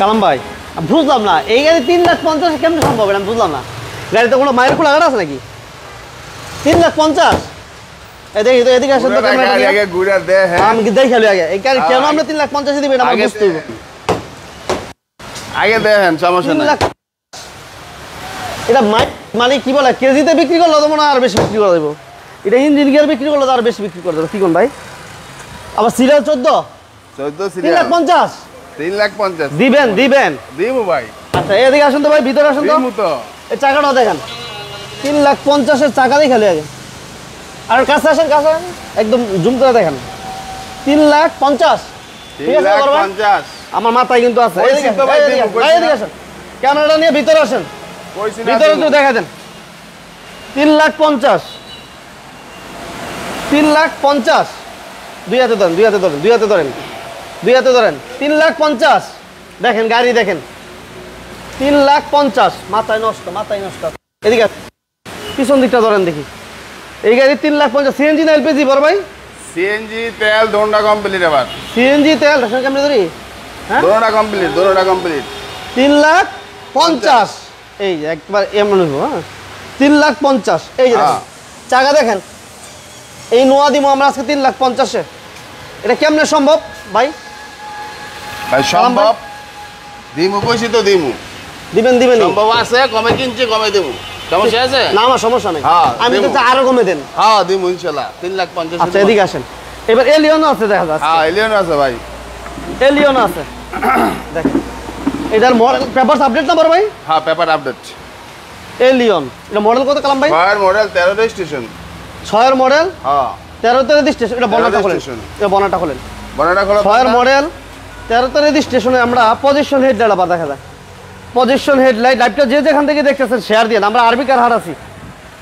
কালাম ভাই বুঝলাম না, এই গাড়ি 3,50,000 কেমন সম্ভব? আমি বুঝলাম না, গাড়িতে কোনো মায়ের খোলা গাড়ি আছে নাকি? 3,50,000? এদিকে আসেন তো, আমি দেখালি আগে এই গাড়ি কেন আমরা 3,50,000 দিবেন আমার বুঝতে হবে। আগে দেখেন, সমস্যা নাই। এটা মানে কি বলে, কেজিতে বিক্রি করলে তো মনে হয় আর বেশি বিক্রি করে দেবো। এটা ইঞ্জিন গিয়ার বিক্রি করলে তো আর বেশি বিক্রি করে দেবো। কি কোন ভাই? আবার সিরিয়াল 14 3,50,000 3,50,000 দিবেন? দিব ভাই। আচ্ছা এদিকে আসুন তো ভাই, ভিতরে আসুন তো। এই চাকাটা দেখেন, 3,50,000 চাকা দিয়ে খালি আগে। আর কাছে আসেন, কাছে একদম জুম করে দেখেন, 3,50,000। ঠিক আছে, আমার মাথায় কিন্তু আছে। এদিকে আসেন, ক্যামেরাটা নিয়ে ভিতরে আসেন, ভিতরে একটু দেখা দেন। 3,50,000 3,50,000 দুই হাতে ধরেন, 3,50,000 দেখেন গাড়ি দেখেন, 3,50,000। মাথায় নষ্ট। এদিকে পিছন দিকটা ধরেন দেখি, এই গাড়ি 3,50,000। সিএনজি না এলপিজি বড় ভাই? সিএনজি তেল দোনটা কমপ্লিট। আবার সিএনজি তেল রেশন কেমনে ধরি? হ্যাঁ দোনটা কমপ্লিট 3,50,000। এই যে একবার এমন হইব। হ্যাঁ 3,50,000। এই যে দেখেন চাকা দেখেন, এই নোয়া দিব আমরা আজকে 3,50,000-এ। এটা কেমনে সম্ভব ভাই? সম্ভব দিমু, কইছি তো দিমু। দিবেন সম্ভব আছে, কমে কিনছি কমে দেবো, সমস্যা আছে না? আমার সমস্যা নেই, আমি তো আরো কমে দেন। হ্যাঁ দিমু ইনশাআল্লাহ 3,50,000। আচ্ছা এদিকে আসেন, এবার এলিয়নও আছে দেখা যাচ্ছে। হ্যাঁ এলিয়ন আছে ভাই, এলিয়ন আছে দেখেন। এটার মডেল পেপারস আপডেট না বড় ভাই? হ্যাঁ পেপার আপডেট। এলিয়ন এটা মডেল কত কালাম ভাই? 6 মডেল 13 রেজিস্ট্রেশন। 6 এর মডেল? হ্যাঁ 13 তে রেজিস্ট্রেশন। এটা বনাটা খোলেন, এটা বনাটা খোলেন, বনাটা খোলা। 6 এর মডেল 13 তে রেজিস্ট্রেশনে আমরা পজিশন হেডলাইট আবার দেখা যায়। পজিশন হেডলাইট লাইটটা যে যেখান থেকে দেখতেছেন শেয়ার দিয়ে। আমরা আরবি কার হাট আছি,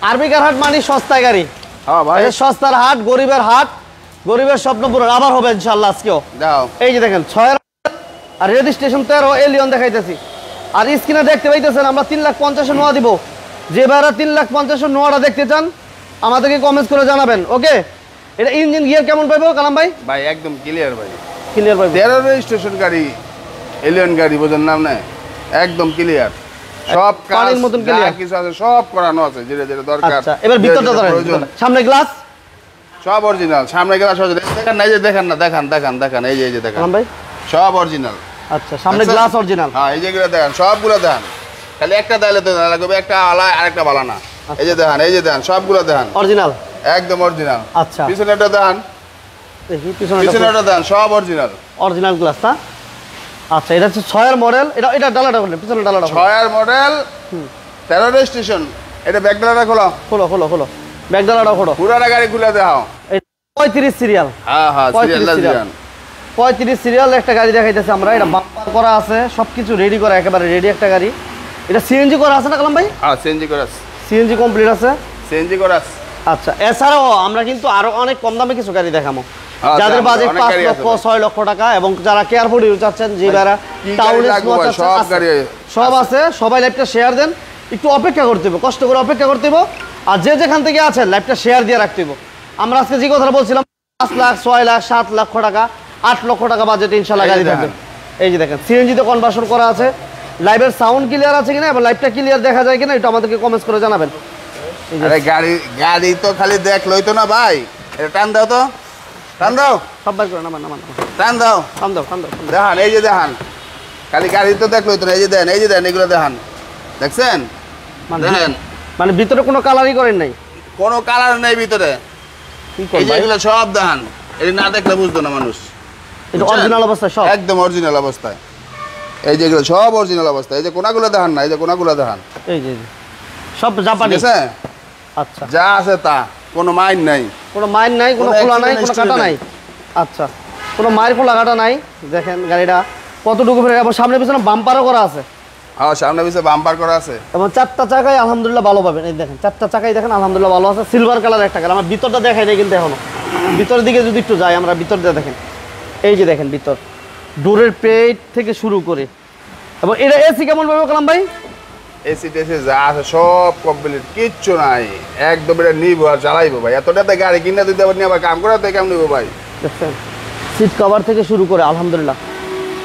আরবি কার হাট মানে সস্তা গাড়ি। হ্যাঁ ভাই সস্তার হাট, গরিবের হাট, গরিবের স্বপ্ন পূরণ আবার হবে ইনশাআল্লাহ আজকেও। দাও এই যে দেখেন 6 এর আর রেজিস্ট্রেশন 13 এলিয়ন দেখাইতেছি। আর স্ক্রিনে দেখতে পাইতেছেন আমরা 3,50,000 নোয়া দিব। যে ভাইরা 3,50,000 নোয়াটা দেখতে চান আমাদেরকে কমেন্টস করে জানাবেন। ওকে, এটা ইঞ্জিন গিয়ার কেমন পাইবো কালাম ভাই? ভাই একদম ক্লিয়ার ভাই, ক্লিয়ার পাইবো। 13 রেজিস্ট্রেশন গাড়ি, এলিয়ন গাড়ি, বোঝেন নাম না, একদম ক্লিয়ার। সব পানির মতন ক্লিয়ার, কিছু আছে সব করানো আছে যেটা যেটা দরকার। আচ্ছা এবার ভিতরটা ধরেন, সামনে গ্লাস সব অরিজিনাল, সামনে গ্লাস দেখেন না, এই যে দেখেন না, দেখান এই যে দেখেন ভাই সব অরিজিনাল। আচ্ছা সামনে গ্লাস অরিজিনাল। হ্যাঁ এই যেগুলো দেখেন সবগুলো দেখেন, খালি একটা দাইলে তো না লাগবে, একটা আলা আরেকটা বালা না। এই যে দেখেন সবগুলো দেখেন অরিজিনাল, একদম অরিজিনাল। আচ্ছা পিছনেটা দেখেন, দেখি পিছনেটা দেখেন সব অরিজিনাল, অরিজিনাল গ্লাস না? আচ্ছা এটা হচ্ছে 6 এর মডেল। এটা ডালাটা খুলে, পিছনে ডালাটা 6 এর মডেল 13 রেজিস্ট্রেশন। এটা ব্যাক ডালাটা খোলো, ব্যাক ডালাটা খোলো, পুরাটা গাড়ি খুলে দাও। 35 সিরিয়াল। হ্যাঁ সিরিয়াল 35 সিরিয়াল একটা গাড়ি দেখাইতেছে আমরা। এটা বাম্পার করা আছে, সবকিছু রেডি করা, একেবারে রেডি একটা গাড়ি। এটা সিএনজি করা আছে না কালাম ভাই? হ্যাঁ সিএনজি করা আছে, সিএনজি কমপ্লিট আছে, সিএনজি করা আছে। আচ্ছা এছাড়াও আমরা কিন্তু আরো অনেক কম দামে কিছু গাড়ি দেখাবো, যাদের বাজেট 5 লক্ষ 6 লক্ষ টাকা, এবং যারা কেয়ারফুল ইউজ চাচ্ছেন, যে যারা টাউনে সব আছে। সবাই লাইভটা শেয়ার দেন, একটু অপেক্ষা করতে হবে, কষ্ট করে অপেক্ষা করতে হবে। আর যে যেখান থেকে আছেন লাইভটা শেয়ার দিয়ে রাখতে হবে। আমরা আজকে যে কথাটা বলছিলাম 5 লাখ 6 লাখ 7 লক্ষ টাকা 8 লক্ষ টাকা বাজেটে ইনশাআল্লাহ গাড়ি থাকবে। এই যে দেখেন সিএনজিতে কনভার্সন করা আছে। লাইভের সাউন্ড ক্লিয়ার আছে কিনা এবং লাইভটা ক্লিয়ার দেখা যায় কিনা এটা আমাদেরকে কমেন্টস করে জানাবেন। আরে গাড়ি তো খালি দেখলই তো না ভাই, এটা টান দাও তো, টান দাও সব বাইর করে নামান, টান দাও, টান দাও। দেখান এই যে দেখান, খালি গাড়ি তো দেখলই তো না, এই যে দেন এগুলো দেখান, দেখছেন? দেখেন মানে ভিতরে কোনো কালারই করেন নাই, কোনো কালার নেই ভিতরে। এই যে এগুলো সব দেখান, এটা না দেখলে বুঝতো না মানুষ। এটা অরিজিনাল অবস্থায় সব, একদম অরিজিনাল অবস্থায়। এই যে এগুলো সব অরিজিনাল অবস্থায়। এই যে কোনাগুলো দেখান না, এই যে কোনাগুলো দেখান, এই যে সব জাপানি। আচ্ছা যা আছে তা, কোনো মাইন নাই, কোনো খোলা নাই, কোনো কাটা নাই। আচ্ছা কোনো মায়ের খোলা কাটা নাই। দেখেন গাড়িটা কতটুকু ফেরে, এবং সামনে পিছনে বাম্পারও করা আছে। হ্যাঁ সামনে পিছনে বাম্পার করা আছে, এবং 4টা চাকায় আলহামদুলিল্লাহ ভালো পাবেন। এই দেখেন 4টা চাকাই দেখেন আলহামদুলিল্লাহ ভালো আছে। সিলভার কালার একটা গাড়ি। আমার ভিতরটা দেখাই নাই কিন্তু এখনো, ভিতরের দিকে যদি একটু যাই আমরা, ভিতর দিয়ে দেখেন, এই যে দেখেন ভিতর ডোরের পেট থেকে শুরু করে। এবং এটা এসি কেমন পাবো কালাম ভাই? এসি টেসি যা আছে সব কমপ্লিট, কিচ্ছু নাই, একদম এটা নিবো আর চালাইবো ভাই। এতটাতে গাড়ি কিনে দিতে পারি, আবার কাম করাতে কেমন নিবো ভাই? দেখছেন সিট কভার থেকে শুরু করে আলহামদুলিল্লাহ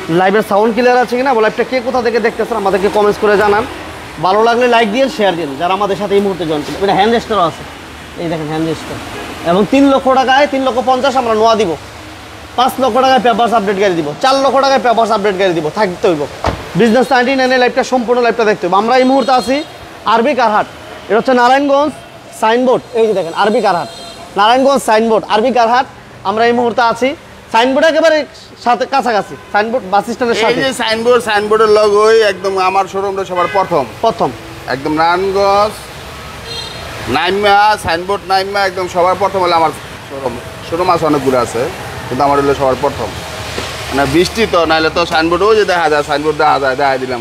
লাইভের সাউন্ড ক্লিয়ার আছে কিনা, লাইভটা কে কোথা থেকে দেখতেছেন আমাদেরকে কমেন্টস করে জানান। ভালো লাগলে লাইক দিয়ে শেয়ার দিন যারা আমাদের সাথে এই মুহূর্তে জয়েন করবেন। এটা হ্যান্ড রেস্টারও আছে, এই দেখেন হ্যান্ড রেস্টার। এবং 3 লক্ষ টাকায় 3,50,000 আমরা নোয়া দিব। 5 লক্ষ টাকায় পেপারস আপডেট গাড়ি দিব। 4 লক্ষ টাকায় পেপারস আপডেট গাড়ি দিব। থাকতে হইব বিজনেস 99 লাইভটা সম্পূর্ণ লাইভটা দেখতে হবে। আমরা এই মুহূর্তে আছি আরবি কারহাট। এটা হচ্ছে নারায়ণগঞ্জ সাইনবোর্ড, এই যে দেখেন আরবি কারহাট, নারায়ণগঞ্জ সাইনবোর্ড আরবি কারহাট। আমরা এই মুহূর্তে আছি সাইনবোর্ড একেবারে সাথে কাছাকাছি, সাইনবোর্ড বাস স্ট্যান্ডের সাথে। এই যে সাইনবোর্ডের লগোই একদম আমার শোরুমটা সবার প্রথম একদম নারায়ণগঞ্জ নাইমা সাইনবোর্ড নাইমা একদম সবার প্রথম হলো আমার শোরুম আছে, অনেকগুলো আছে কিন্তু আমার হলো সবার প্রথম। না বৃষ্টি তো নাইলে তো সাইনবোর্ডও যে দেখা যায়, সাইনবোর্ড দেখা যায়, দেখা দিলাম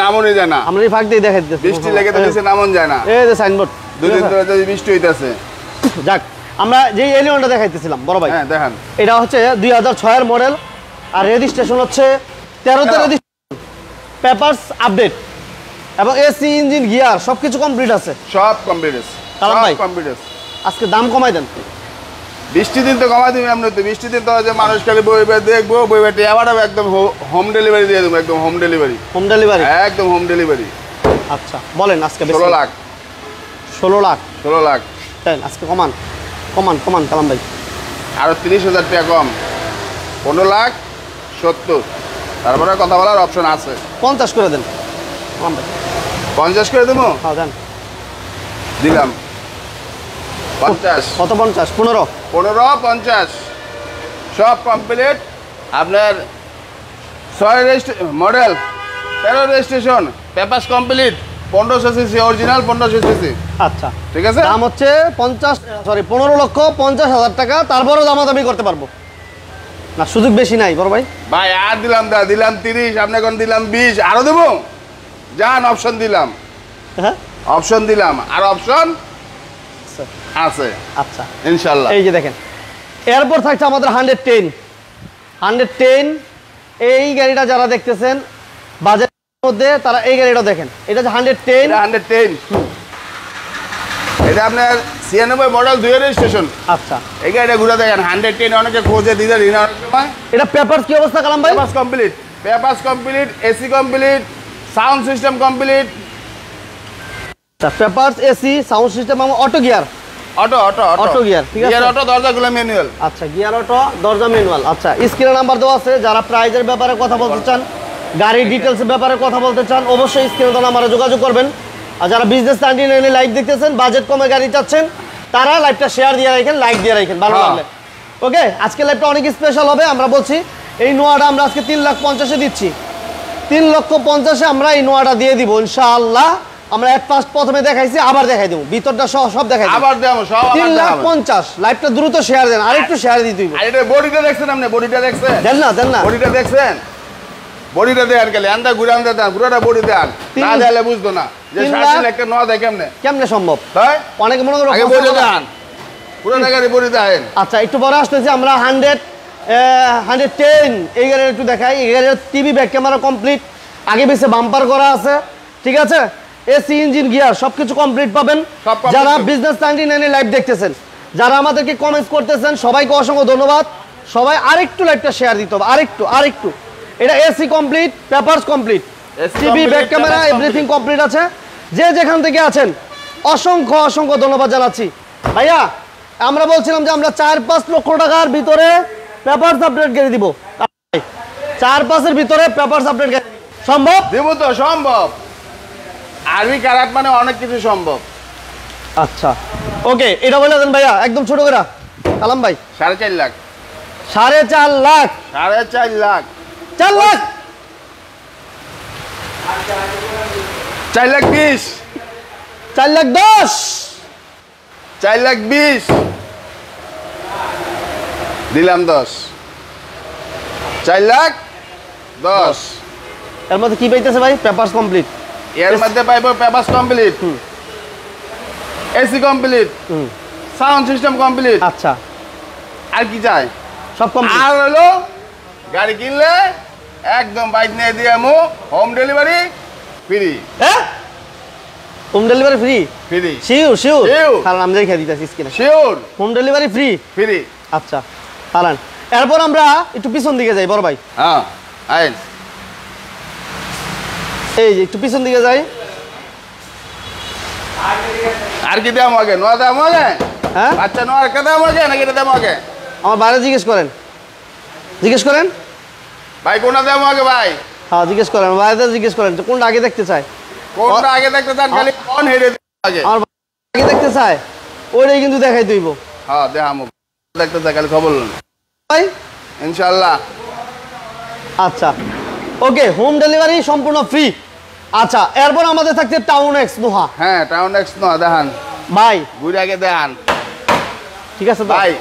নামও নেই যায় না, আমরা এই ফাঁক দিয়ে দেখাই দিতেছি। বৃষ্টি লেগে তো নিচে নামন যায় না, এই যে সাইনবোর্ড। 2 দিন ধরে বৃষ্টি হইতাছে। যাক, আমরা যে এলিয়নটা দেখাইতেছিলাম বড় ভাই, হ্যাঁ দেখান। এটা হচ্ছে 2006 এর মডেল আর রেজিস্ট্রেশন হচ্ছে 13তে রেজিস্ট্রেশন, পেপারস আপডেট এবং এসি ইঞ্জিন গিয়ার সবকিছু কমপ্লিট আছে, সব কমপ্লিট আছে। কালাম ভাই কমপ্লিট আছে। আজকে দাম কমাই দেন। বৃষ্টি দিন তো কমাই দিবি, এমনি তো বৃষ্টি দিন তো যে মানুষ খালি বইবে দেখবো, বইবে আবার একদম হোম ডেলিভারি দিয়ে দেবো, একদম হোম ডেলিভারি। হোম ডেলিভারি একদম হোম ডেলিভারি। আচ্ছা বলেন আজকে 16 লাখ 16 লাখ 16 লাখ দেন আজকে কমান কমান কমান কালাম ভাই। আরো 30,000 টাকা কম, 15,70,000। তারপরে কথা বলার অপশন আছে। 50 করে দেন কালাম ভাই। 50 করে দেবো, হ্যাঁ দেন, দিলাম 50। কত 50? 15 50 সব কমপ্লিট। আপনার 6 model 13 registration, papers complete, 1500 CC original, 1500 CC. আচ্ছা ঠিক আছে, দাম হচ্ছে 15,50,000 টাকা। তারপরেও দামাদামি করতে পারবো না, সুযোগ বেশি নাই বড় ভাই। ভাই আর দিলাম 30, আপনি এখন দিলাম 20, আরো দেবো যান, অপশন দিলাম, হ্যাঁ অপশন দিলাম, আর অপশন আছে আচ্ছা ইনশাল্লাহ। এই যে দেখেন এরপর থাকছে আমাদের 110 এই গাড়িটা যারা দেখতেছেন বাজেটের মধ্যে তারা এই গাড়িটা দেখেন। এটা হচ্ছে 110। এটা আপনার 96 মডেল 2 রেজিস্ট্রেশন। আচ্ছা এই গাড়িটা ঘুরে দেখেন 110 অনেকে খোঁজে দিতে দিন অনেক সময়। এটা পেপারস কি অবস্থা কালাম ভাই? Papers complete, AC complete, sound system complete. Papers, AC, sound system এবং অটো গিয়ার, অটো গিয়ার, ঠিক আছে, গিয়ার অটো, দরজাগুলো ম্যানুয়াল। আচ্ছা গিয়ার অটো, দরজা ম্যানুয়াল। আচ্ছা স্ক্রিনে নাম্বার দেওয়া আছে, যারা প্রাইজের ব্যাপারে কথা বলতে চান, গাড়ির ডিটেলসের ব্যাপারে কথা বলতে চান, অবশ্যই স্ক্রিনে দেওয়া নাম্বারে যোগাযোগ করবেন। আর যারা বিজনেস 99 লাইভ দেখতেছেন, বাজেট কমে গাড়ি চাচ্ছেন, তারা লাইভটা শেয়ার দিয়ে রাখেন, লাইক দিয়ে রাখেন ভালো লাগলে। ওকে, আজকে লাইভটা অনেক স্পেশাল হবে। আমরা বলছি এই নোয়াটা আমরা আজকে 3,50,000 দিচ্ছি। 3,50,000 আমরা এই নোয়াটা দিয়ে দিব ইনশাআল্লাহ। আমরা প্রথমে দেখাইছি, আবার দেখাই দেবো, ভিতরটা সব দেখাই দেবো, আবার দেবো সব। 3,50,000 লাইভটা দ্রুত শেয়ার দেন, আরেকটু শেয়ার দিতে হইব। আর এটা বডিটা দেখছেন আপনি? বডিটা দেখছেন? দেন না বডিটা দেখছেন? বডিটা দেন গেলে আন্দা ঘুরে আন্দা দেন, পুরোটা বডি দেন, না দিলে বুঝতো না যে 60 লাখ একটা নোয়া দেয় কেমনে সম্ভব। তাই অনেকে মনে করো আগে বডি দেন, পুরো জায়গায় বডি দেন। আচ্ছা একটু পরে আসতেছি আমরা 110 এই গাড়ির একটু দেখাই। এই গাড়ির টিভি ব্যাক ক্যামেরা কমপ্লিট, আগে পিছে বাম্পার করা আছে, ঠিক আছে, এসি ইঞ্জিন গিয়ার সবকিছু কমপ্লিট পাবেন। যারা বিজনেস 99 লাইভ দেখতেছেন, যারা আমাদেরকে কমেন্টস করতেছেন, সবাইকে অসংখ্য ধন্যবাদ। সবাই আরেকটু লাইভটা শেয়ার দিতে হবে, আরেকটু। এটা AC complete, papers complete, TV back camera everything complete আছে। যে যেখান থেকে আছেন অসংখ্য ধন্যবাদ জানাচ্ছি। ভাইয়া আমরা বলছিলাম যে আমরা 4-5 লক্ষ টাকার ভিতরে পেপারস আপডেট গাড়ি দিব। 4-5 ভিতরে পেপারস আপডেট গাড়ি সম্ভব? দেব তো, সম্ভব। আরবি কারাট মানে অনেক কিছু সম্ভব। আচ্ছা ওকে, এটা বলে দেন ভাইয়া একদম ছোট করে কালাম ভাই। 4.5 লাখ 4.5 লাখ 4.5 লাখ 4 লাখ 4 লাখ 20 4 লাখ 10 4 লাখ 20 দিলাম 10 4 লাখ 10। এর মধ্যে কি পাইতেছে ভাই? পেপারস কমপ্লিট, এর মধ্যে পাইবো papers complete, AC complete, sound system complete. আচ্ছা আর কি চাই? সব কমপ্লিট। আর হলো গাড়ি কিনলে একদম বাইক নিয়ে দিয়ে আমু হোম ডেলিভারি ফ্রি। হ্যাঁ home delivery free? Free sure কারণ আমি দেখে দিতেছি স্ক্রিনে, sure home delivery free. Free. আচ্ছা কারণ এরপর আমরা একটু পিছন দিকে যাই বড় ভাই। হ্যাঁ আইন এই যে একটু পিছন দিকে যাই। আর কি দাম আগে নোয়া দাম আগে হ্যাঁ আচ্ছা নোয়ার কে দাম আগে নাকি এটা দাম আগে আমার বাইরে জিজ্ঞেস করেন ভাই কোনটা দাম আগে ভাই হ্যাঁ জিজ্ঞেস করেন বাইরে জিজ্ঞেস করেন যে কোনটা আগে দেখতে চায়। কোনটা আগে দেখতে চান খালি কোন হেডে আগে আমার আগে দেখতে চায় ওইটাই কিন্তু দেখাই দইব। হ্যাঁ দেখামু দেখতে চাই খালি খবর লন ভাই ইনশাআল্লাহ। আচ্ছা ওকে হোম ডেলিভারি সম্পূর্ণ ফ্রি। আচ্ছা এরপর আমাদের থাকছে টাউন এক্স নোহা। হ্যাঁ টাউন এক্স নোয়া দেখান ভাই ঘুরে আগে দেখান ঠিক আছে ভাই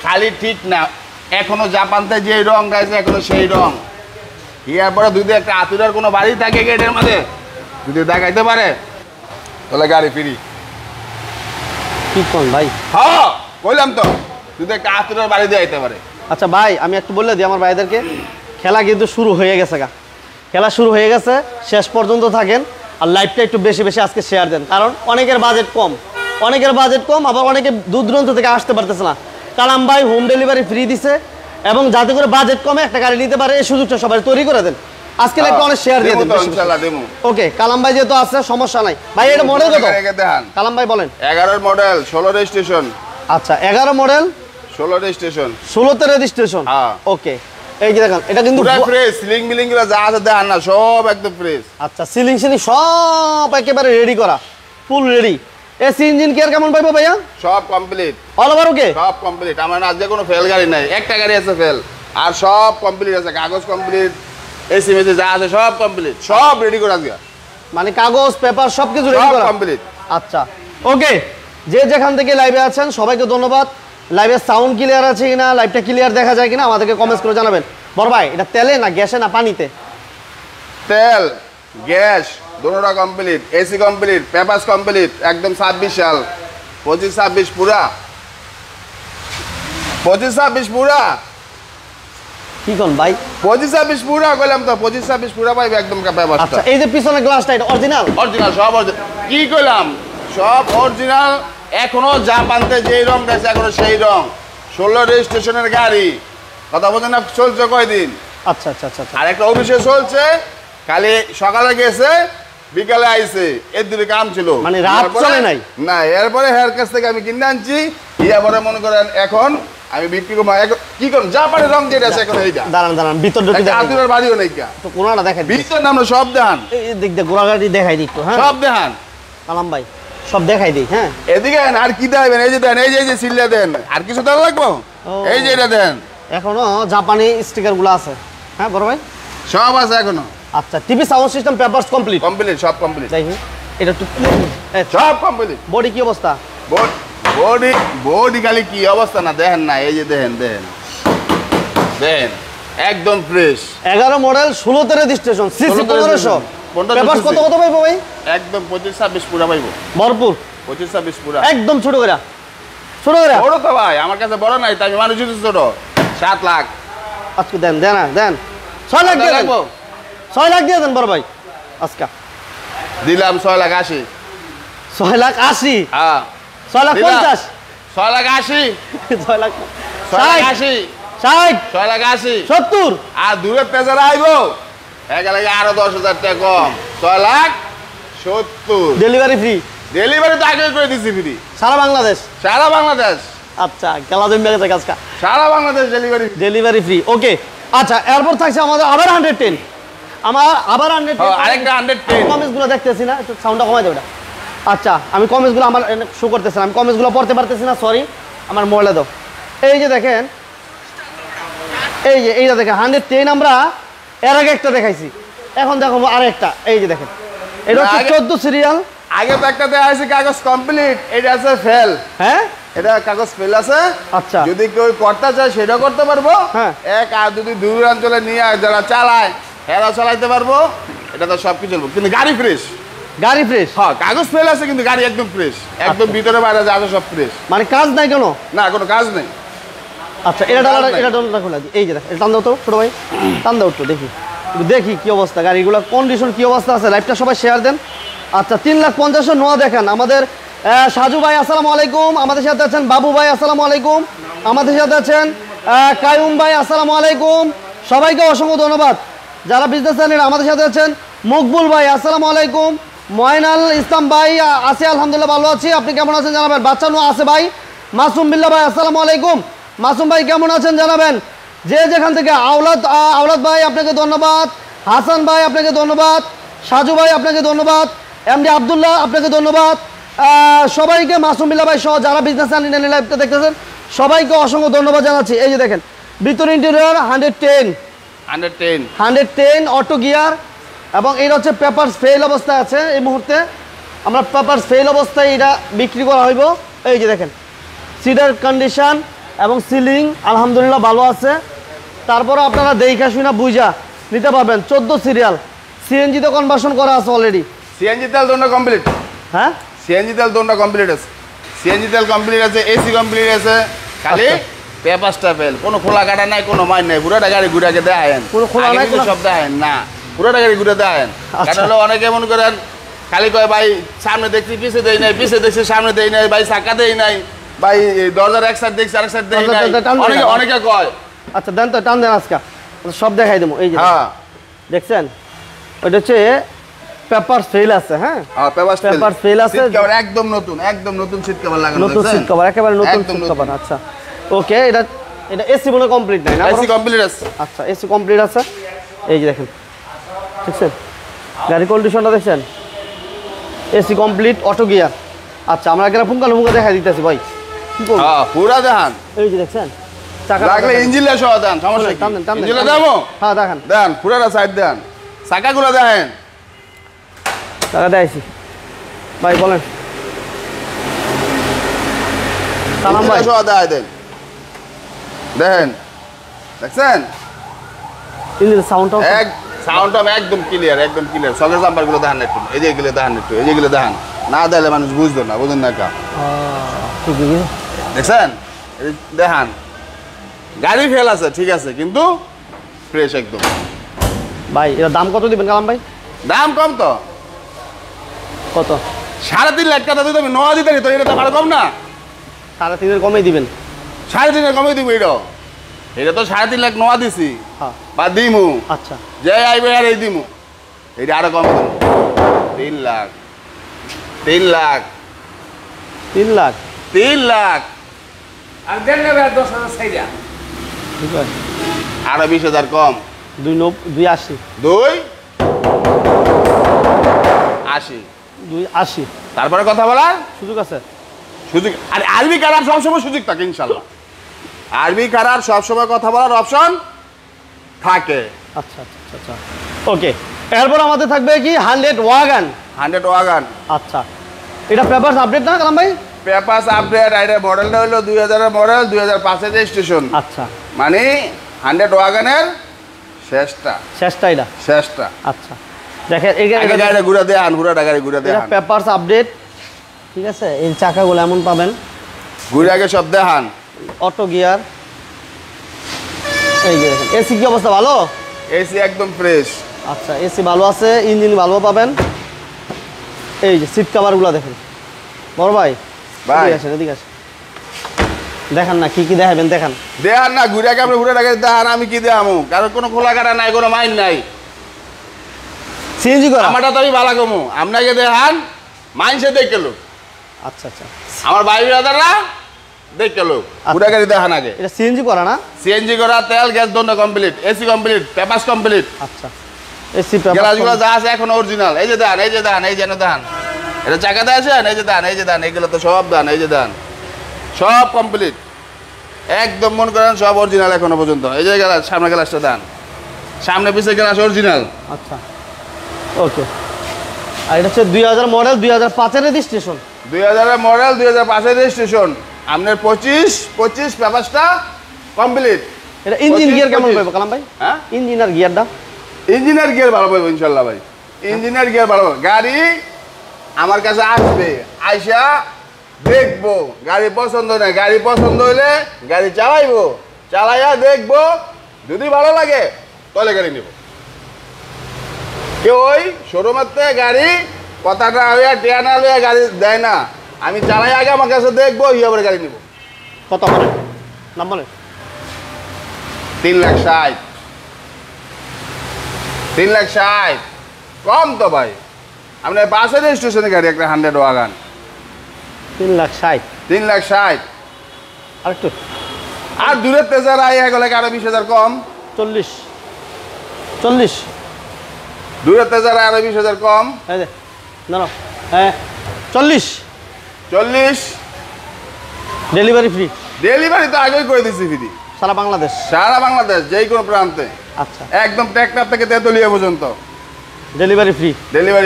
খালি ঠিক না এখনো জাপানতে যে রং গাইছে এখনো সেই রং ইয়ার পরে যদি একটা আতুরার কোনো বাড়ি থাকে গেটের মধ্যে যদি দেখাইতে পারে তাহলে গাড়ি ফ্রি। ঠিক কোন ভাই? হ্যাঁ বললাম তো যদি একটা আতুরার বাড়ি দিয়ে আইতে পারে। আচ্ছা ভাই আমি একটু বলে দিই আমার ভাইদেরকে খেলা কিন্তু শুরু হয়ে গেছে খেলা শুরু হয়ে গেছে শেষ পর্যন্ত থাকেন আর লাইভটা একটু বেশি বেশি আজকে শেয়ার দেন কারণ অনেকের বাজেট কম আবার অনেকে দূর দূরান্ত থেকে আসতে পারতেছে না। কালাম ভাই হোম ডেলিভারি ফ্রি দিছে এবং যাতে করে বাজেট কমে একটা গাড়ি নিতে পারে এই সুযোগটা সবাই তৈরি করে দেন। আজকে লাইভটা অনেক শেয়ার দিয়ে দেন ওকে। কালাম ভাই যেহেতু আছে সমস্যা নাই ভাই এটা মডেল কত কালাম ভাই বলেন? 11 মডেল 16 রেজিস্ট্রেশন। আচ্ছা 11 মডেল 16 রেজিস্ট্রেশন 16তে রেজিস্ট্রেশন ওকে। এই যে দেখেন এটা কিন্তু পুরো ফ্রেশ সিলিং মিলিং গুলো যা আছে দেখেন না সব একদম ফ্রেশ। আচ্ছা সিলিং সব একেবারে রেডি করা full ready. AC engine care কেমন পাইবো ভাইয়া? সব কমপ্লিট অল ওভার ওকে সব কমপ্লিট। আমার আজকে কোনো ফেল গাড়ি নাই একটা গাড়ি আছে ফেল আর সব কমপ্লিট আছে কাগজ কমপ্লিট এসি মেসি যা আছে সব কমপ্লিট সব রেডি করে আজকে মানে কাগজ পেপার সবকিছু রেডি করা কমপ্লিট। আচ্ছা ওকে যে যেখান থেকে লাইভে আছেন সবাইকে ধন্যবাদ। লাইভের সাউন্ড ক্লিয়ার আছে কিনা লাইভটা ক্লিয়ার দেখা যায় কিনা আমাদেরকে কমেন্টস করে জানাবেন। বড় ভাই এটা তেলে না গ্যাসে না পানিতে? তেল গ্যাস দুটোটা complete AC complete papers complete একদম 26 সাল 25-26 পুরা 25-26 পুরা কি কোন ভাই 25-26 পুরা কইলাম তো 25-26 পুরা পাইবে একদম পেপারস। আচ্ছা এই যে পিছনে গ্লাসটা এটা অরিজিনাল সব অরিজিনাল কি কইলাম সব অরিজিনাল এখনো জাপানতে যেই রং আছে এখনো সেই রং 16 রেজিস্ট্রেশনের গাড়ি কথা বলেন না চলছে কয়দিন। আচ্ছা আচ্ছা আচ্ছা আর একটা অফিসে চলছে খালি সকালে গেছে বিকালে আইছে এর দিকে কাম ছিল মানে রাত চলে নাই না এরপরে হেয়ার কাছ থেকে আমি কিনে আনছি ইয়ারপরে মনে করেন এখন আমি বিক্রি করব কি করব জাপানের রং যেটা আছে এখন এইটা দাঁড়ান ভিতর ঢুকে দেখেন আতুরের বাড়িও নাই কা তো কোনাটা দেখাই ভিতর নাম সব দেখান এই দিক দিয়ে গোড়াগাড়ি দেখাই দিই একটু হ্যাঁ সব দেখান কালাম ভাই সব দেখাই দিই হ্যাঁ এদিকে আর কি দেবেন এই যে দেন এই যে সিল্লা দেন আর কিছু দেওয়া লাগবে এই যে এটা দেন এখনো জাপানি স্টিকার গুলো আছে হ্যাঁ বড় ভাই সব আছে এখনো। আচ্ছা TV sound system papers complete সব কমপ্লিট দেখি এটা একটু সব কমপ্লিট। বডি কি অবস্থা? বডি খালি কি অবস্থা না দেখেন না এই যে দেখেন একদম ফ্রেশ 11 মডেল 16তে রেজিস্ট্রেশন সিসি 1500 পেপারস কত পাইবো ভাই? একদম 25-26 পুরা পাইবো ভরপুর 25-26 পুরা একদম ছোট করে বড় তো ভাই আমার কাছে বড় নাই তাই মানুষ ছোট 7 লাখ আজকে দেন 6 লাখ দিয়ে দেন 6 লাখ দিয়ে দেন বড় ভাই আজকে দিলাম 6,80,000 6,80,000 হ্যাঁ 6,50,000 6,80,000 6,80,000 6,80,000 70 আর দূরের পেজারা আইবো একেলগে আরো 10,000 টাকা কম 6,70,000 ডেলিভারি তো আগে করে দিছি ফ্রি সারা বাংলাদেশ আচ্ছা খেলা জমে গেছে কাজটা সারা বাংলাদেশ ডেলিভারি ফ্রি ওকে। আচ্ছা এরপর থাকছে আমাদের আবার 110 আবার 110 আরেকটা 110 কমেন্টস গুলো দেখতেছি না একটু সাউন্ডটা কমাই দাও। আচ্ছা আমি কমেন্টস গুলো আমার শো করতেছি না আমি কমেন্টস গুলো পড়তে পারতেছি না সরি আমার মোবাইলে দাও। এই যে দেখেন এইটা দেখেন 110 আমরা এর আগে একটা দেখাইছি এখন দেখাবো আরেকটা এই যে দেখেন এটা হচ্ছে 14 সিরিয়াল আগে তো একটা দেয়া আছে কাগজ কমপ্লিট এটা আছে ফেল হ্যাঁ এটা কাগজ ফেল আছে আচ্ছা যদি কেউ করতে চায় সেটা করতে পারবো হ্যাঁ এক আর যদি দূরাঞ্চলে নিয়ে যারা চালায় এরা চালাইতে পারবো এটা তো সব কিছু কিন্তু গাড়ি ফ্রেশ হ্যাঁ কাগজ ফেল আছে কিন্তু গাড়ি একদম ফ্রেশ একদম ভিতরে বাইরে যা আছে সব ফ্রেশ মানে কাজ নাই কেন না কোনো কাজ নেই। আচ্ছা এটা খোলা এই যে এটা টান দাও তো ছোট ভাই টান দাও তো দেখি কি অবস্থা গাড়িগুলো কন্ডিশন কি অবস্থা আছে লাইভটা সবাই শেয়ার দেন। আচ্ছা 3,50,000 নোয়া দেখেন আমাদের সাজু ভাই আসসালামু আলাইকুম আমাদের সাথে আছেন বাবু ভাই আসসালামু আলাইকুম আমাদের সাথে আছেন কায়ুম ভাই আসসালামু আলাইকুম, সবাইকে অসংখ্য ধন্যবাদ। যারা বিজনেস চ্যানেল আমাদের সাথে আছেন, মকবুল ভাই আসসালামু আলাইকুম, ময়নাল ইসলাম ভাই আছি আলহামদুলিল্লাহ ভালো আছি, আপনি কেমন আছেন জানাবেন। বাচ্চা নো আছে ভাই, মাসুম বিল্লাহ ভাই আসসালামু আলাইকুম, মাসুম ভাই কেমন আছেন জানাবেন। যে যেখান থেকে আওলাদ ভাই আপনাকে ধন্যবাদ, হাসান ভাই আপনাকে ধন্যবাদ, সাজু ভাই আপনাকে ধন্যবাদ, এমডি আব্দুল্লাহ আপনাকে ধন্যবাদ, সবাইকে মাসুম বিল্লাহ ভাই সহ যারা বিজনেস চ্যানেল লাইভটা দেখতেছেন সবাইকে অসংখ্য ধন্যবাদ জানাচ্ছি। এই যে দেখেন ভিতর ইন্টেরিয়র 110 অটো গিয়ার এবং এটা হচ্ছে পেপারস ফেল অবস্থায় আছে। এই মুহূর্তে আমরা পেপারস ফেল অবস্থায় এটা বিক্রি করা হইব। এই যে দেখেন সিডার কন্ডিশন এবং সিলিং আলহামদুলিল্লাহ ভালো আছে। তারপরে আপনারা দেখে শুনে বুঝা নিতে পারবেন। 14 সিরিয়াল সিএনজি তে কনভার্সন করা আছে অলরেডি। সিএনজি তেল দোনটা কমপ্লিট, হ্যাঁ সিএনজি তেল দোনটা কমপ্লিট আছে, সিএনজি তেল কমপ্লিট আছে, এসি কমপ্লিট আছে, খালি পেপারসটা ফেল, কোনো খোলা কাটা নাই, কোনো মাইন নাই, পুরোটা গাড়ি ঘুরাকে দেন, কোনো খোলা নাই, কোনো সব দেন না, পুরোটা গাড়ি ঘুরে দেন। কারণ হলো অনেকে মনে করেন খালি কয় ভাই সামনে দেখছি পিছে দেই নাই, পিছে দেখছি সামনে দেই নাই, ভাই চাকা দেই নাই, ভাই দরজার এক সাইড দেখছি আরেক সাইড দেই নাই, অনেকে কয়। আচ্ছা দেন তো, টান দেন আজকে সব দেখাই দেবো। এই যে দেখছেন ওইটা হচ্ছে পেপার ফেল আছে। হ্যাঁ পেপার ফেল আছে, একদম নতুন সিট কভার লাগানো, নতুন সিট কভার, একেবারে নতুন সিট কভার। আচ্ছা ওকে, এটা এসি মনে কমপ্লিট নাই না? এসি কমপ্লিট আছে। আচ্ছা এসি কমপ্লিট আছে। এই যে দেখেন দেখছেন গাড়ি কন্ডিশনটা দেখছেন, এসি কমপ্লিট অটো গিয়ার। আচ্ছা আমরা এখানে ফুঙ্কা দেখা দিতেছি ভাই, কি করব? পুরা দেখান। এই যে দেখছেন চাকা লাগলে ইঞ্জিনটা সহ দেন, সমস্যা কি? ইঞ্জিনটা দেবো? হ্যাঁ দেখান, দেন পুরাটা সাইড দেন, চাকাগুলো দেখেন। চাকা দেখাইছি ভাই, বলেন সালাম ভাই সহ দেখাই দেন, দেখেন দেখছেন ইঞ্জিনের সাউন্ডটাও সাউন্ডটা একদম ক্লিয়ার, একদম ক্লিয়ার। সকের জাম্পারগুলো দেখান একটু, এই যে এগুলো দেখান একটু, এই যেগুলো দেখান, না দিলে মানুষ বুঝতো না, বুঝেন না কা দেখছেন, দেখান গাড়ি ফেল আছে ঠিক আছে, কিন্তু ফ্রেশ একদম। ভাই এর দাম কত দিবেন কালাম ভাই? দাম কম তো, কত? 3.5 লাখ টাকা দিতে আমি নয়া দিতে, তো এটা তো আমার কম না? 3.5 কমেই দিবেন? 3.5 কমে দিব। এটা তো 3.5 লাখ নয়া দিছি বা দিমু। আচ্ছা যে আইবে আর এই দিমু, এটা আরো কম দিমু। 3 লাখ 3 লাখ 3 লাখ 3 লাখ আর দেন নেবে 10,000 সাইডা, ঠিক আছে আরো 20,000 কম। 280 280 তারপরে কথা বলার সুযোগ আছে, সুযোগ। আর আরবি কারার সবসময় সুযোগ থাকে ইনশাল্লাহ, আরবি কারার সবসময় কথা বলার অপশন থাকে। আচ্ছা আচ্ছা আচ্ছা ওকে। এরপর আমাদের থাকবে কি 100 ওয়াগন। আচ্ছা এটা পেপারস আপডেট না কালাম ভাই? Papers update. এটা মডেলটা হলো 2000 এর মডেল, 2005 এর রেজিস্ট্রেশন। আচ্ছা মানে 100 ওয়াগনের শেষটা এটা শেষটা। আচ্ছা দেখেন এই গাড়িটা ঘুরে দেন, পুরোটা গাড়ি ঘুরে দেন, এটা পেপারস আপডেট ঠিক আছে। এই চাকাগুলো এমন পাবেন, ঘুরে আগে সব দেখান। Auto gear. এই যে দেখেন এসি কি অবস্থা, ভালো? এসি একদম ফ্রেশ। আচ্ছা এসি ভালো আছে, ইঞ্জিন ভালো পাবেন। এই যে সিট কভারগুলো দেখেন বড় ভাই, এদিকে আসেন দেখান না কি দেখাবেন, দেখান না ঘুরে আগে আপনি ঘুরে আগে দেখান। আমি কি দেখামু? কারণ কোনো খোলা কাটা নাই, কোনো মাইন নাই, সিএনজি করা। আমারটা তো আমি ভালো কমু, আপনাকে দেখান মাইনসে দেখে লোক। আচ্ছা আচ্ছা আমার ভাই ব্রাদাররা দেখে লোক, ঘুরে গাড়ি দেখান আগে। এটা সিএনজি করা না? সিএনজি করা, তেল গ্যাস দোনো complete, AC complete, papers complete. আচ্ছা এসি পেপারস গ্লাসগুলো যা আছে এখন অরিজিনাল। এই যে দেন, এই যে দেন, এই যে দেন, এটা চাকাতে আছেন, এই যে দেন, এই যে দেন, এগুলো তো সব দেন, এই যে দেন, সব কমপ্লিট একদম। মন করেন সব অরিজিনাল এখনো পর্যন্ত। এই যে গ্লাস, সামনে গ্লাসটা দেন, সামনে পিছে গ্লাস অরিজিনাল। আচ্ছা ওকে। আর এটা হচ্ছে 2000 মডেল, 2005 এর রেজিস্ট্রেশন। 2000 এর মডেল, 2005 এর রেজিস্ট্রেশন। আপনার 25 পেপারসটা কমপ্লিট। এটা ইঞ্জিন গিয়ার কেমন পাবো কালাম ভাই? হ্যাঁ ইঞ্জিনার গিয়ারটা, ইঞ্জিনিয়ার গিয়ার ভালো পাবো ইনশাল্লাহ ভাই, ইঞ্জিনিয়ার গিয়ার ভালো। গাড়ি আমার কাছে আসবে, আইসা দেখবো, গাড়ি পছন্দ নেই, গাড়ি পছন্দ হইলে গাড়ি চালাইবো, চালাইয়া দেখবো, যদি ভালো লাগে তাহলে গাড়ি নেব। কেউ ওই শোরুমের গাড়ি কথাটা হইয়া টিয়ানা লইয়া গাড়ি দেয় না। আমি চালাই আগে আমার কাছে দেখবো, ইয়ে গাড়ি নেব। কত বলেন নাম বলেন? 3,60,000 3,60,000 কম তো ভাই আমরা বাসের স্টেশনে গাড়ি একটা 100 ওয়াগান 3,60,000 3,60,000 আরেকটু আর দূরের তেজার আই গেলে আরো 20,000 কম 40 দূরের তেজার আরো 20,000 কম এই যে না হ্যাঁ 40 ডেলিভারি ফ্রি ডেলিভারি তো আগেই করে দিছি ফ্রি সারা বাংলাদেশ যেই কোনো প্রান্তে আচ্ছা একদম ট্র্যাক্টর থেকে তেতুলিয়া পর্যন্ত ডেলিভারি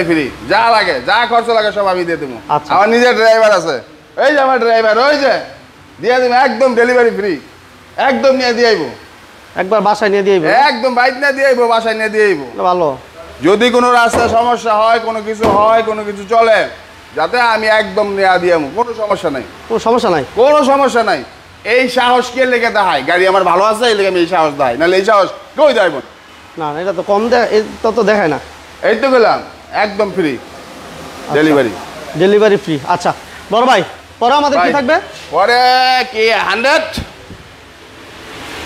ফ্রি যা লাগে যা খরচ লাগে সব আমি দিয়ে দেবো আচ্ছা। আমার নিজের ড্রাইভার আছে এই যে আমার ড্রাইভার ওই যে দিয়ে দেবো একদম ডেলিভারি ফ্রি একদম নিয়ে দিয়ে আইবো একবার বাসায় নিয়ে দিয়ে একদম বাইক নিয়ে দিয়ে আইবো বাসায় নিয়ে দিয়ে আইবো ভালো যদি কোনো রাস্তায় সমস্যা হয় কোনো কিছু চলে যাতে আমি একদম নিয়ে দিয়ে আইবো কোনো সমস্যা নাই এই সাহস কে লেগে দেখায় গাড়ি আমার ভালো আছে এই লেগে আমি এই সাহস দেয় নাহলে এই সাহস কই দেব না এটা তো কম তো দেখায় না এই তো গেলাম একদম ফ্রি ডেলিভারি ফ্রি আচ্ছা বড় ভাই পরে আমাদের কি থাকবে পরে কি 100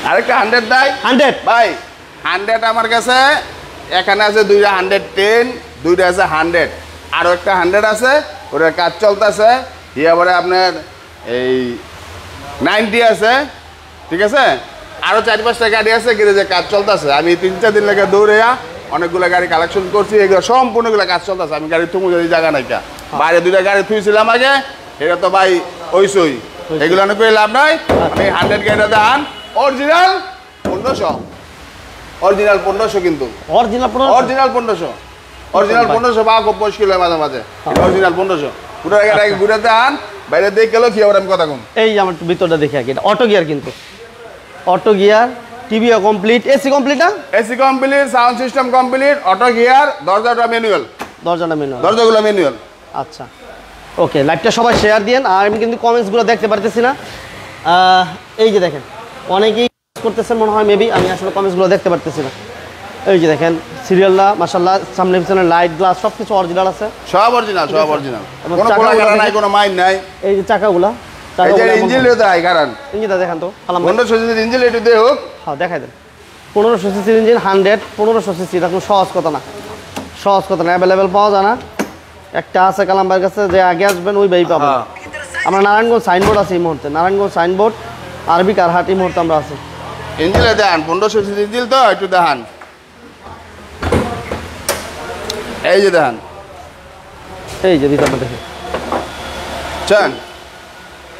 আরেকটা 100 দেয় 100 ভাই 100 আমার কাছে এখানে আছে দুইটা 110 দুইটা আছে 100 আরো একটা 100 আছে ওটার কাজ চলতেছে এবারে আপনার এই 90 আছে ঠিক আছে আরো 4-5টা গাড়ি আছে গ্যারেজে কাজ চলতেছে আমি 3-4 দিন লাগে দৌড়ে অনেকগুলো গাড়ি কালেকশন করছি এগুলো সম্পূর্ণগুলো কাজ চলতেছে আমি গাড়ি থুমু যদি জায়গা নাই বাইরে দুইটা গাড়ি থুইছিলাম আগে এটা তো ভাই ওইসই এগুলো অনেক লাভ নাই আমি 100 গাড়িটা দেন অরিজিনাল 1500 কিন্তু অরিজিনাল 1500 বা খুব মুশকিল হয় মাঝে মাঝে অরিজিনাল 1500 পুরো গাড়ি ঘুরে দেন বাইরে দেখে গেল কি আবার আমি কথা কম এই যে আমার ভিতরটা দেখে আগে অটো গিয়ার কিন্তু অটো গিয়ার টিভিও কমপ্লিট এসি কমপ্লিট না AC complete sound system complete auto gear দরজাটা ম্যানুয়াল দরজাগুলো ম্যানুয়াল আচ্ছা ওকে লাইভটা সবাই শেয়ার দিয়েন আর আমি কিন্তু কমেন্টসগুলো দেখতে পারতেছি না এই যে দেখেন অনেকেই করতেছেন মনে হয় মেবি আমি আসলে কমেন্টসগুলো দেখতে পারতেছি না এই যে দেখেন সিরিয়ালটা মাশাআল্লাহ সামনে পিছনে লাইট গ্লাস সবকিছু অরিজিনাল আছে সব অরিজিনাল কোনো কোলাগারা নাই কোনো মাইন নাই এই যে চাকাগুলা এই যে ইঞ্জিনও দেয় কারণ ইঞ্জিনটা দেখান তো 1500 সিসির ইঞ্জিন একটু দেও হ্যাঁ দেখাই দেন 1500 সিসির ইঞ্জিন 1500 সিসি এটা কোনো সহজ কথা না অ্যাভেলেবেল পাওয়া যায় না একটা আছে কালামবাইয়ের কাছে যে আগে আসবেন ওই ভাই পাবেন আমরা নারায়ণগঞ্জ সাইনবোর্ড আছে এই মুহূর্তে নারায়ণগঞ্জ সাইনবোর্ড আরবি কারহাট এই মুহূর্তে আমরা আছি ইঞ্জিনে দেন 1500 সিসির ইঞ্জিন তো একটু দেখান এই যে দেখান এই যে ভিতরটা দেখে চান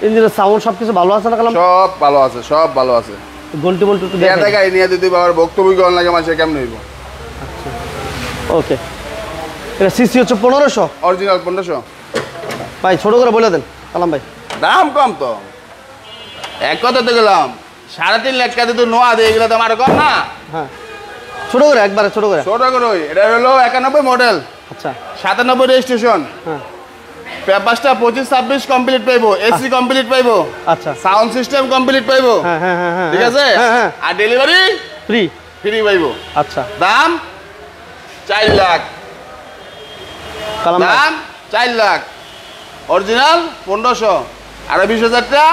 ইঞ্জিনের সাউন্ড সবকিছু ভালো আছে না কালাম সব ভালো আছে গন্টি বল্টু একটু দেখা দেখা নিয়ে দিতে বাবার বক্তব্য কোন লাগে মাসে কেমন হইব আচ্ছা ওকে এটা সিসি হচ্ছে 1500 অরিজিনাল 1500 ভাই ছোট করে বলে দেন কালাম ভাই দাম কম তো এক কথাতে গেলাম 3.5 লাখ টাকা তো নোয়া দিয়ে গেলে তো আমার কম না হ্যাঁ ছোট করে একবারে ছোট করে এটা হলো 91 মডেল আচ্ছা 97 রেজিস্ট্রেশন হ্যাঁ পেপারসটা 25-26 কমপ্লিট পাইবো এসি কমপ্লিট পাইবো আচ্ছা সাউন্ড সিস্টেম কমপ্লিট পাইবো হ্যাঁ ঠিক আছে আর ডেলিভারি ফ্রি পাইবো আচ্ছা দাম 4 লাখ কালাম দাম 4 লাখ অরিজিনাল 1500 আর 20,000 টাকা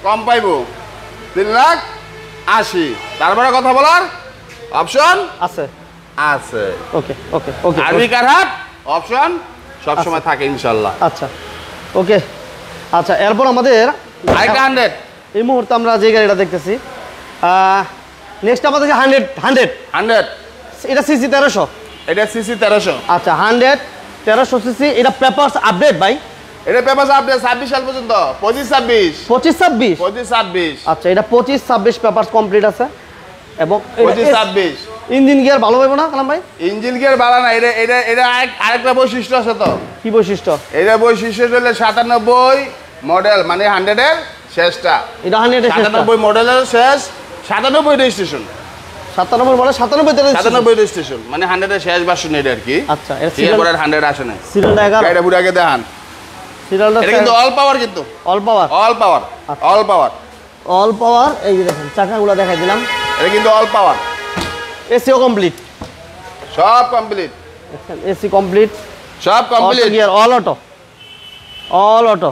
কম পাইবো 3,80,000 তারপরে কথা বলার অপশন আছে ওকে আরবি কারহাট অপশন সব সময় থাকে ইনশাআল্লাহ আচ্ছা ওকে আচ্ছা এরপর আমাদের আইকা 100 এই মুহূর্তে আমরা যে গাড়িটা দেখতেছি নেক্সট আমাদের 100 এটা সিসি 1300 এটা সিসি 1300 আচ্ছা 1300 সিসি এটা পেপারস আপডেট ভাই এটা পেপারস আপডেট 26 সাল পর্যন্ত 25-26 আচ্ছা এটা 25-26 পেপারস কমপ্লিট আছে এবং 25-26 ইঞ্জিন গিয়ার ভালো হবে না কালাম ভাই ইঞ্জিন গিয়ার ভালো না এটা আরেকটা বৈশিষ্ট্য আছে তো কি বৈশিষ্ট্য এটা বৈশিষ্ট্য হলো 97 মডেল মানে 100 এর শেষটা এটা 100 এর 97 মডেলের শেষ 97 রেজিস্ট্রেশন 97 মডেল 97 রেজিস্ট্রেশন মানে 100 এর শেষ ভার্সন এটা আর কি আচ্ছা এরপর 100 আসে না সিরিয়ালটা 11 এটা পুরো আগে দেখান সিরিয়ালটা এটা কিন্তু অল পাওয়ার অল পাওয়ার এই যে দেখেন চাকাগুলো দেখাই দিলাম এটা কিন্তু অল পাওয়ার এসিও কমপ্লিট সব কমপ্লিট এসি কমপ্লিট সব complete gear all auto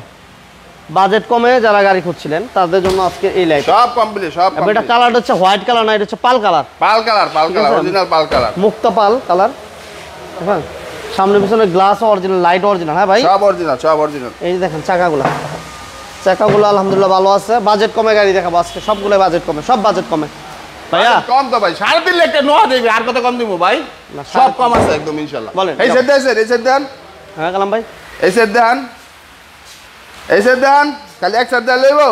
budget কমে যারা গাড়ি খুঁজছিলেন তাদের জন্য আজকে এই লাইট সব কমপ্লিট সব এটা কালার হচ্ছে হোয়াইট কালার না, এটা হচ্ছে পাল কালার। পাল কালার অরিজিনাল পাল কালার, মুক্তা পাল কালার। হ্যাঁ, সামনে পিছনে গ্লাস অরিজিনাল, লাইট অরিজিনাল। হ্যাঁ ভাই, সব অরিজিনাল। এই যে দেখেন চাকাগুলো আলহামদুলিল্লাহ ভালো আছে। বাজেট কমে গাড়ি দেখাবো আজকে, সবগুলো বাজেট কমে, সব বাজেট কমে ভাইয়া। কম তো ভাই 3.5 লাখ টাকা নোয়া দেবে, আর কত কম দিব ভাই? সব কম আছে একদম ইনশাআল্লাহ। বলেন এই সেট দেন। হ্যাঁ কালাম ভাই, এই সেট দেন খালি এক সেট দেন লইবো।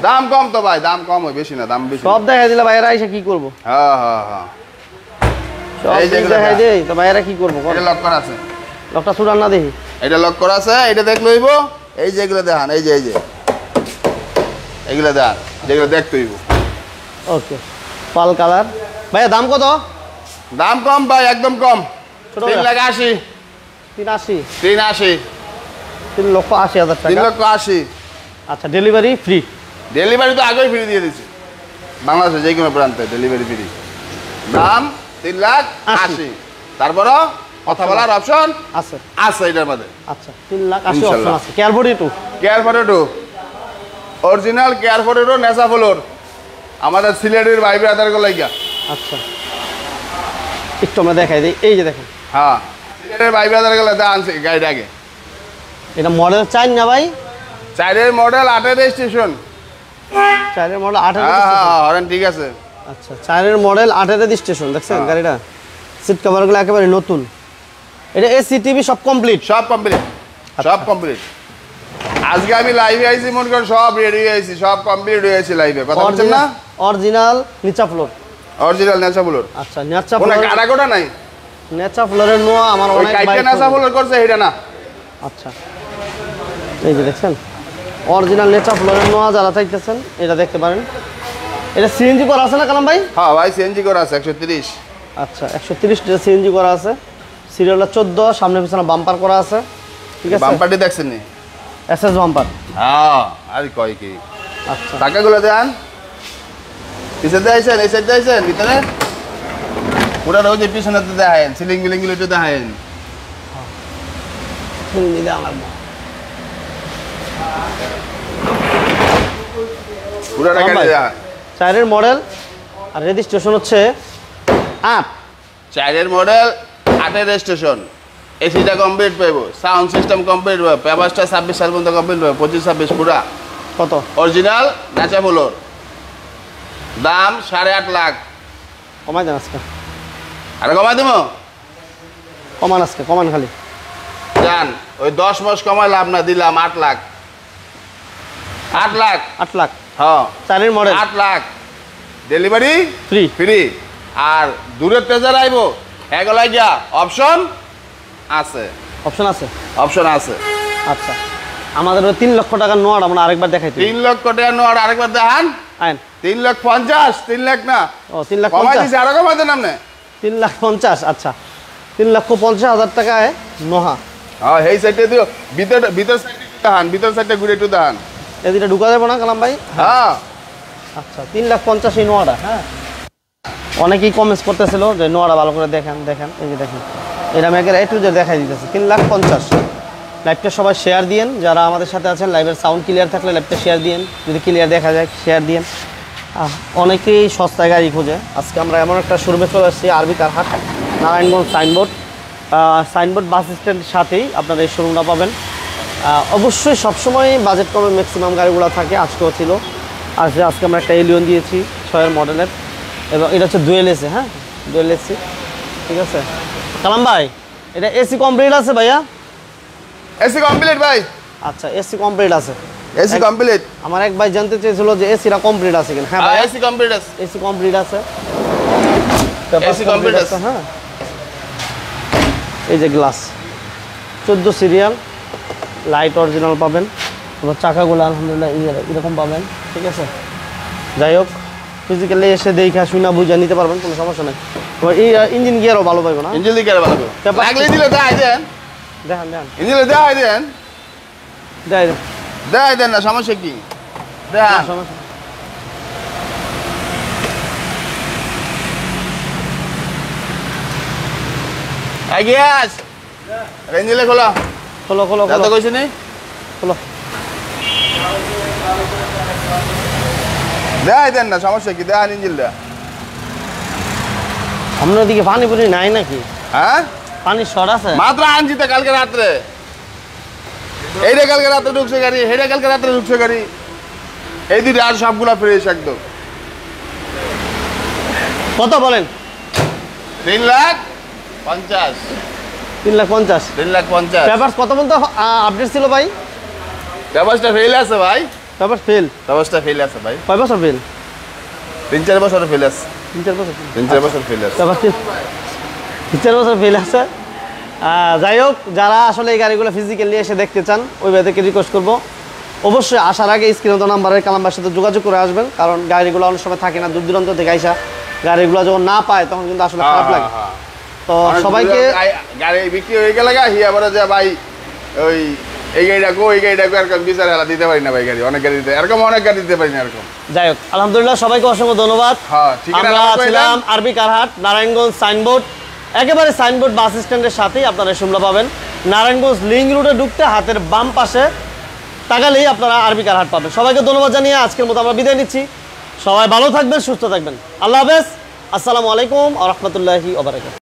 দাম কম তো ভাই, দাম কম হয়, বেশি না, দাম বেশি। সব দেখাই দিলে ভাইয়েরা এসে কি করবো? হ্যাঁ সব দেখাই দেই তো ভাইয়েরা কি করবো? এটা লক করা আছে, লকটা ছুটান না দেখি। এটা লক করা আছে, এটা দেখ লইব। এই যে এগুলো দেখান, এই যে এগুলো দেখান, যেগুলো দেখতে হইব। ওকে, পাল কালার। ভাইয়া দাম কত? দাম কম ভাই, একদম কম। 3,80,000 3,80,000 টাকা। 3,80,000। আচ্ছা, ডেলিভারি ফ্রি? ডেলিভারি তো আগেই ফ্রি দিয়ে দিচ্ছি, বাংলাদেশে যে কোনো প্রান্তে ডেলিভারি ফ্রি। দাম 3,80,000। তারপরও কথা বলার অপশন আছে এটার মধ্যে। আচ্ছা, 3,80,000 অপশন আছে। কেয়ার 42 অরিজিনাল কেয়ার 42 নেশা ফ্লোর, আমাদের সিলেটের ভাই ব্রাদারগুলো লাগা। আচ্ছা, একটু আমরা দেখাই দিই। এই যে দেখেন, হ্যাঁ, সিলেটের ভাই ব্রাদারগুলো আনছে গাড়িটা আগে। এটা মডেল 4 না ভাই? 4 মডেল 8 রেজিস্ট্রেশন। 4 মডেল 8 হরেন ঠিক আছে। আচ্ছা, 4 মডেল 8 রেজিস্ট্রেশন। দেখছেন গাড়িটা, সিট কভারগুলো একেবারে নতুন। এটা এসি টিভি সব কমপ্লিট? সব কমপ্লিট। আজকে আমি লাইভে আইছি, মনে করেন সব রেডি হয়ে আইছি, সব কমপ্লিট হয়ে আইছি লাইভে। কথা বলছেন না? অরিজিনাল নিচা ফ্লোর, অরিজিনাল নেচা ফ্লোর। আচ্ছা, নেচা ফ্লোর ফ্লোর কাটা কোটা নাই, নেচা ফ্লোরের নোয়া আমার ওই অনেক কাইটা বাইক নেচা ফ্লোর করছে এটা না। আচ্ছা, এই যে দেখছেন অরিজিনাল নেচা ফ্লোরের নোয়া যারা চাইতেছেন এটা দেখতে পারেন। এটা সিএনজি করা আছে না কালাম ভাই? হ্যাঁ ভাই, সিএনজি করা আছে 130। আচ্ছা, 130 টা সিএনজি করা আছে। সিরিয়ালটা 14, সামনে পিছনে বাম্পার করা আছে। ঠিক আছে, বাম্পারটি দেখছেন নি? SS bumper. হ্যাঁ, আর কয় কি। আচ্ছা, টাকাগুলো দেন। পিছনে দেখাইছেন, এই সাইড দেখাইছেন, ভিতরে পুরা ওই যে পিছনে তো দেখায়েন, সিলিং বিলিং গুলো একটু দেখায়েন। পুরা টাকা দেয়া। 4 মডেল আর রেজিস্ট্রেশন হচ্ছে 8। 4 মডেল 8 রেজিস্ট্রেশন। এসিটা কমপ্লিট পাইবো, সাউন্ড সিস্টেম কমপ্লিট পাবো, পেপারসটা 26 সাল পর্যন্ত কমপ্লিট পাবো, 25-26 পুরা। কত? অরিজিনাল নেচা ফ্লোর। দাম 8.5 লাখ। কমাই দেন আজকে, আরে কমাই দেবো? কমান আজকে, কমান খালি জান, ওই 10 মাস কমাই লাভ না, দিলাম 8 লাখ। 8 লাখ। 8 লাখ। হ্যাঁ, 4 মডেল 8 লাখ। Delivery free. আর দূরের তেজার আইবো এগুলাই গিয়া অপশন আছে। আচ্ছা, আমাদের 3 লক্ষ টাকার নোয়ার আমরা আরেকবার দেখাইতে। 3 লক্ষ টাকা নোয়ার আরেকবার দেখান। 3,50,000, 3 লাখ না। ও, 3,50,000 কমাই দিছি, আরো কমাই দেন আপনি। 3,50,000। আচ্ছা, 3,50,000 টাকায় নোহা। হ্যাঁ, এই সাইডে দিও, ভিতর সাইডে দেখান, ভিতর সাইডে ঘুরে একটু দেখান। এদিকে ঢুকা যাবে না কালাম ভাই? হ্যাঁ। আচ্ছা, 3,50,000 এই নোয়াটা। হ্যাঁ, অনেকেই কমেন্টস করতেছিল যে নোয়াটা ভালো করে দেখেন। এই যে দেখেন, এটা আমি একের একটু যে দেখাই দিতেছি। 3,50,000। লাইভটা সবাই শেয়ার দিয়েন, যারা আমাদের সাথে আছেন। লাইভের সাউন্ড ক্লিয়ার থাকলে লাইভটা শেয়ার দিয়েন, যদি ক্লিয়ার দেখা যায় শেয়ার দিয়েন। অনেকেই সস্তায় গাড়ি খোঁজে। আজকে আমরা এমন একটা শোরুমে চলে আসছি, আরবি কারহাট, নারায়ণগঞ্জ সাইনবোর্ড বাস স্ট্যান্ডের সাথেই আপনারা এই শোরুমটা পাবেন। অবশ্যই সবসময় বাজেট কমে ম্যাক্সিমাম গাড়িগুলো থাকে, আজকেও ছিল। আজকে আমরা একটা এলিয়ন দিয়েছি 6 মডেলের, এবং এটা হচ্ছে ডুয়েল এসি। হ্যাঁ, ডুয়েল এসি। ঠিক আছে কালাম ভাই, এটা এসি কমপ্লিট আছে ভাইয়া? এসি কমপ্লিট ভাই। আচ্ছা, এসি কমপ্লিট আছে। AC complete. আমার এক ভাই জানতে চেয়েছিল যে এসিটা কমপ্লিট আছে কিনা। হ্যাঁ ভাই, এসি কমপ্লিট আছে। এসি কমপ্লিট আছে। এসি কমপ্লিট আছে। হ্যাঁ, এই যে গ্লাস 14 সিরিয়াল, লাইট অরিজিনাল পাবেন, এবং চাকাগুলো আলহামদুলিল্লাহ এরকম পাবেন। ঠিক আছে, যাই হোক, ফিজিক্যালি এসে দেখা শুনা বুঝে নিতে পারবেন, কোনো সমস্যা নেই। এই ইঞ্জিন গিয়ারও ভালো পাইবো না? ইঞ্জিন গিয়ার ভালো পাইবো। লাগলে দিলে দেখাই দেন। ইঞ্জিন দেখাই দেন। দেখাই দেন না, সমস্যা কি? দেখান। সমস্যা আই গিয়াস রেঞ্জিলে খোলা। খোলো দাদা কইছে নি? খোলো। দেন না, সমস্যা কি, দেন ইঞ্জিনটা। আপনার দিকে পানি পুনি নাই নাকি? হ্যাঁ, পানির শর্ট আছে? মাত্র আনছি তো কালকে রাত্রে। এইটা কালকে রাত্রে ঢুকছে গাড়ি, এইটা কালকে রাত্রে ঢুকছে গাড়ি। এই দুটো আর সবগুলা ফ্রেশ একদম। কত বলেন? 3,50,000। 3,50,000। 3,50,000। পেপারস কত পর্যন্ত আপডেট ছিল ভাই? ব্যবস্থা ফেল আছে ভাই, পেপারস ফেল? ব্যবস্থা ফেল আছে ভাই। কয় বছর ফেল? 3-4 বছর ফেল আছে। 3-4 বছর? 3-4 বছর ফেল আছে। পেপারস 3-4 বছর ফেল আছে। যাই হোক, যারা আসলে এই গাড়িগুলো ফিজিক্যালি এসে দেখতে চান ওই ভাইদেরকে রিকোয়েস্ট করবো অবশ্যই আসার আগে স্ক্রিনে তো নাম্বারের কালাম্বার সাথে যোগাযোগ করে আসবেন, কারণ গাড়িগুলো অনেক সময় থাকে না, দূর দূরান্ত থেকে আইসা গাড়িগুলো যখন না পায় তখন কিন্তু আসলে খারাপ লাগে। তো সবাইকে গাড়ি বিক্রি হয়ে গেলে হিয়া বলে যে ভাই ওই এই গাড়িটাকে ওই গাড়িটাকে এরকম বিচার হেলা দিতে পারি না ভাই, গাড়ি অনেক গাড়ি দিতে, এরকম অনেক গাড়ি দিতে পারি না এরকম। যাই হোক, আলহামদুলিল্লাহ সবাইকে অসংখ্য ধন্যবাদ। আমরা ছিলাম আরবি কারহাট, নারায়ণগঞ্জ সাইনবোর্ড, একেবারে সাইনবোর্ড বাস স্ট্যান্ডের সাথেই আপনারা শুনলা পাবেন। নারায়ণগঞ্জ লিঙ্ক রোডে ঢুকতে হাতের বাম পাশে তাকালেই আপনারা আরবি কারহাট পাবেন। সবাইকে ধন্যবাদ জানিয়ে আজকের মতো আমরা বিদায় নিচ্ছি। সবাই ভালো থাকবেন, সুস্থ থাকবেন। আল্লাহ হাফেজ। আসসালামু আলাইকুম ওয়া রাহমাতুল্লাহি ওয়া বারাকাতুহু।